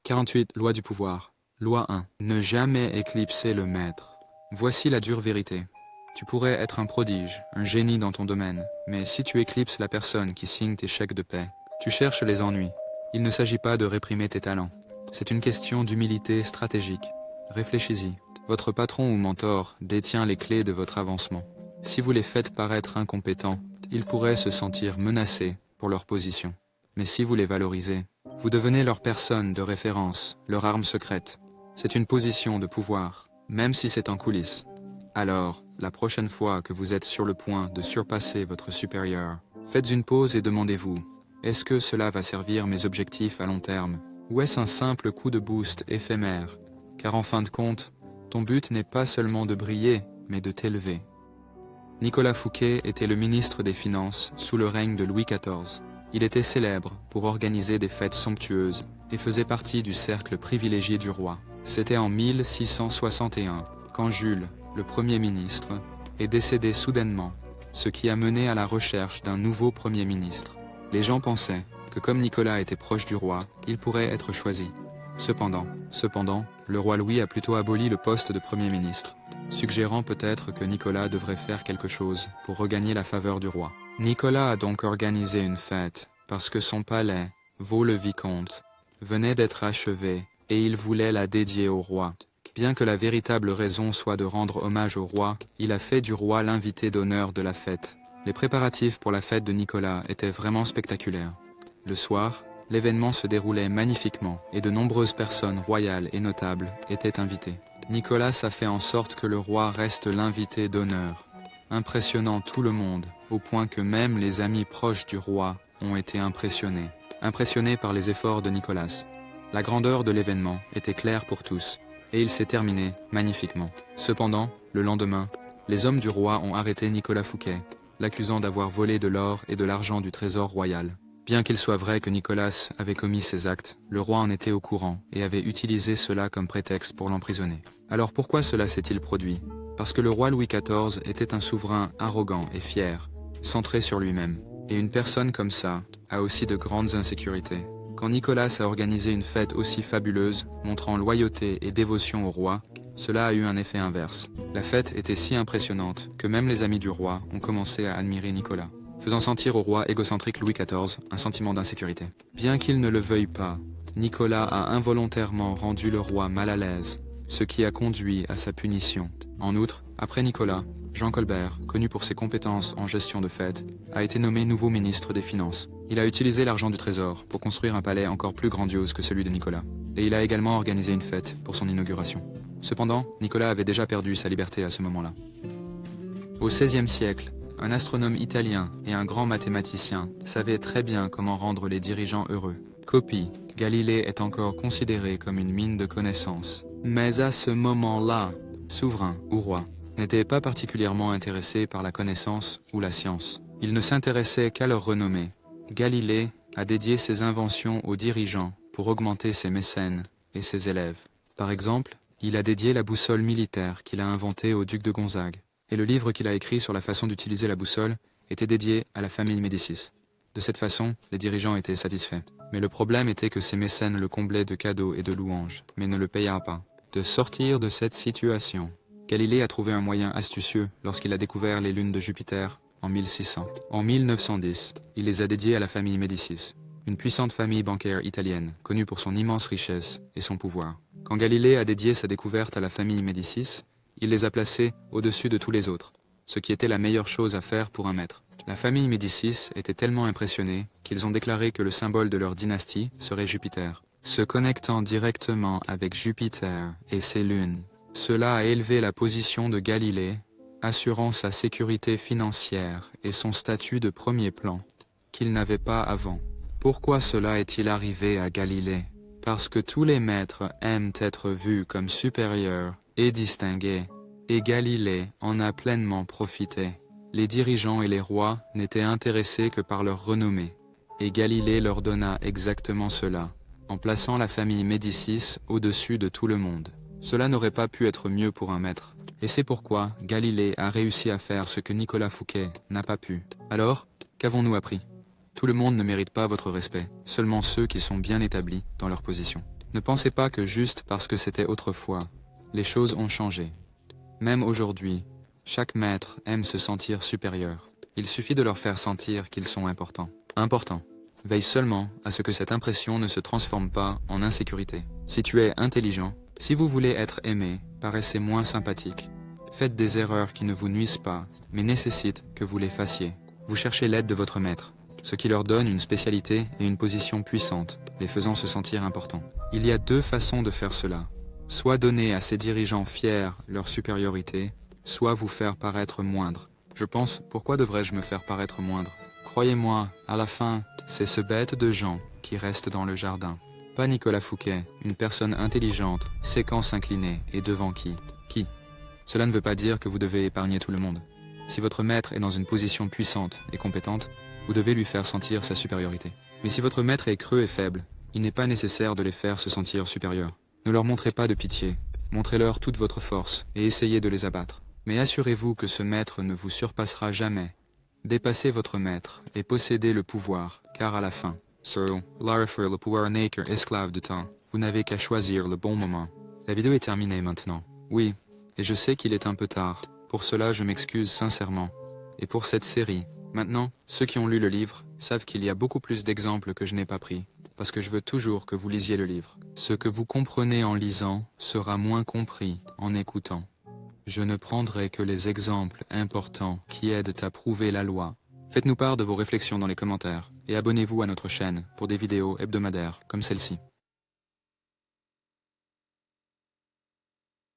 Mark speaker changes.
Speaker 1: 48. Loi du pouvoir. Loi 1. Ne jamais éclipser le maître. Voici la dure vérité. Tu pourrais être un prodige, un génie dans ton domaine, mais si tu éclipses la personne qui signe tes chèques de paie, tu cherches les ennuis. Il ne s'agit pas de réprimer tes talents. C'est une question d'humilité stratégique. Réfléchis-y. Votre patron ou mentor détient les clés de votre avancement. Si vous les faites paraître incompétents, ils pourraient se sentir menacés pour leur position. Mais si vous les valorisez, vous devenez leur personne de référence, leur arme secrète. C'est une position de pouvoir, même si c'est en coulisses. Alors, la prochaine fois que vous êtes sur le point de surpasser votre supérieur, faites une pause et demandez-vous, est-ce que cela va servir mes objectifs à long terme? Ou est-ce un simple coup de boost éphémère? Car en fin de compte, ton but n'est pas seulement de briller, mais de t'élever. Nicolas Fouquet était le ministre des Finances sous le règne de Louis XIV. Il était célèbre pour organiser des fêtes somptueuses et faisait partie du cercle privilégié du roi. C'était en 1661, quand Jules, le Premier ministre, est décédé soudainement, ce qui a mené à la recherche d'un nouveau Premier ministre. Les gens pensaient que comme Nicolas était proche du roi, il pourrait être choisi. Cependant, le roi Louis a plutôt aboli le poste de Premier ministre, suggérant peut-être que Nicolas devrait faire quelque chose pour regagner la faveur du roi. Nicolas a donc organisé une fête, parce que son palais, Vaux-le-Vicomte, venait d'être achevé et il voulait la dédier au roi. Bien que la véritable raison soit de rendre hommage au roi, il a fait du roi l'invité d'honneur de la fête. Les préparatifs pour la fête de Nicolas étaient vraiment spectaculaires. Le soir, l'événement se déroulait magnifiquement et de nombreuses personnes royales et notables étaient invitées. Nicolas a fait en sorte que le roi reste l'invité d'honneur, impressionnant tout le monde, au point que même les amis proches du roi ont été impressionnés par les efforts de Nicolas. La grandeur de l'événement était claire pour tous, et il s'est terminé magnifiquement. Cependant, le lendemain, les hommes du roi ont arrêté Nicolas Fouquet, l'accusant d'avoir volé de l'or et de l'argent du trésor royal. Bien qu'il soit vrai que Nicolas avait commis ces actes, le roi en était au courant et avait utilisé cela comme prétexte pour l'emprisonner. Alors pourquoi cela s'est-il produit? Parce que le roi Louis XIV était un souverain arrogant et fier, centré sur lui-même. Et une personne comme ça a aussi de grandes insécurités. Quand Nicolas a organisé une fête aussi fabuleuse, montrant loyauté et dévotion au roi, cela a eu un effet inverse. La fête était si impressionnante que même les amis du roi ont commencé à admirer Nicolas, faisant sentir au roi égocentrique Louis XIV un sentiment d'insécurité. Bien qu'il ne le veuille pas, Nicolas a involontairement rendu le roi mal à l'aise, ce qui a conduit à sa punition. En outre, après Nicolas, Jean Colbert, connu pour ses compétences en gestion de fêtes, a été nommé nouveau ministre des Finances. Il a utilisé l'argent du trésor pour construire un palais encore plus grandiose que celui de Nicolas. Et il a également organisé une fête pour son inauguration. Cependant, Nicolas avait déjà perdu sa liberté à ce moment-là. Au XVIe siècle, un astronome italien et un grand mathématicien savaient très bien comment rendre les dirigeants heureux. Copie, Galilée est encore considéré comme une mine de connaissances. Mais à ce moment-là, souverain ou roi n'était pas particulièrement intéressé par la connaissance ou la science. Il ne s'intéressait qu'à leur renommée. Galilée a dédié ses inventions aux dirigeants pour augmenter ses mécènes et ses élèves. Par exemple, il a dédié la boussole militaire qu'il a inventée au duc de Gonzague. Et le livre qu'il a écrit sur la façon d'utiliser la boussole était dédié à la famille Médicis. De cette façon, les dirigeants étaient satisfaits. Mais le problème était que ses mécènes le comblaient de cadeaux et de louanges, mais ne le payèrent pas. De sortir de cette situation, Galilée a trouvé un moyen astucieux lorsqu'il a découvert les lunes de Jupiter en 1600. En 1910, il les a dédiées à la famille Médicis, une puissante famille bancaire italienne, connue pour son immense richesse et son pouvoir. Quand Galilée a dédié sa découverte à la famille Médicis, il les a placés au-dessus de tous les autres, ce qui était la meilleure chose à faire pour un maître. La famille Médicis était tellement impressionnée qu'ils ont déclaré que le symbole de leur dynastie serait Jupiter. Se connectant directement avec Jupiter et ses lunes, cela a élevé la position de Galilée, assurant sa sécurité financière et son statut de premier plan, qu'il n'avait pas avant. Pourquoi cela est-il arrivé à Galilée? Parce que tous les maîtres aiment être vus comme supérieurs et distingués, et Galilée en a pleinement profité. Les dirigeants et les rois n'étaient intéressés que par leur renommée, et Galilée leur donna exactement cela, en plaçant la famille Médicis au-dessus de tout le monde. Cela n'aurait pas pu être mieux pour un maître. Et c'est pourquoi Galilée a réussi à faire ce que Nicolas Fouquet n'a pas pu. Alors, qu'avons-nous appris? Tout le monde ne mérite pas votre respect, seulement ceux qui sont bien établis dans leur position. Ne pensez pas que juste parce que c'était autrefois, les choses ont changé. Même aujourd'hui, chaque maître aime se sentir supérieur. Il suffit de leur faire sentir qu'ils sont importants. Important. Veille seulement à ce que cette impression ne se transforme pas en insécurité. Si tu es intelligent, si vous voulez être aimé, paraissez moins sympathique. Faites des erreurs qui ne vous nuisent pas, mais nécessitent que vous les fassiez. Vous cherchez l'aide de votre maître, ce qui leur donne une spécialité et une position puissante, les faisant se sentir importants. Il y a deux façons de faire cela. Soit donner à ces dirigeants fiers leur supériorité, soit vous faire paraître moindre. Je pense, pourquoi devrais-je me faire paraître moindre? Croyez-moi, à la fin, c'est ce bête de Jean qui reste dans le jardin. Pas Nicolas Fouquet, une personne intelligente, séquent s'incliner, et devant qui? Qui? Cela ne veut pas dire que vous devez épargner tout le monde. Si votre maître est dans une position puissante et compétente, vous devez lui faire sentir sa supériorité. Mais si votre maître est creux et faible, il n'est pas nécessaire de les faire se sentir supérieurs. Ne leur montrez pas de pitié, montrez-leur toute votre force et essayez de les abattre. Mais assurez-vous que ce maître ne vous surpassera jamais. Dépassez votre maître et possédez le pouvoir, car à la fin, le pouvoir n'est qu'esclave de temps. Vous n'avez qu'à choisir le bon moment. La vidéo est terminée maintenant. Oui, et je sais qu'il est un peu tard. Pour cela, je m'excuse sincèrement. Et pour cette série, maintenant, ceux qui ont lu le livre savent qu'il y a beaucoup plus d'exemples que je n'ai pas pris, parce que je veux toujours que vous lisiez le livre. Ce que vous comprenez en lisant sera moins compris en écoutant. Je ne prendrai que les exemples importants qui aident à prouver la loi. Faites-nous part de vos réflexions dans les commentaires et abonnez-vous à notre chaîne pour des vidéos hebdomadaires comme celle-ci.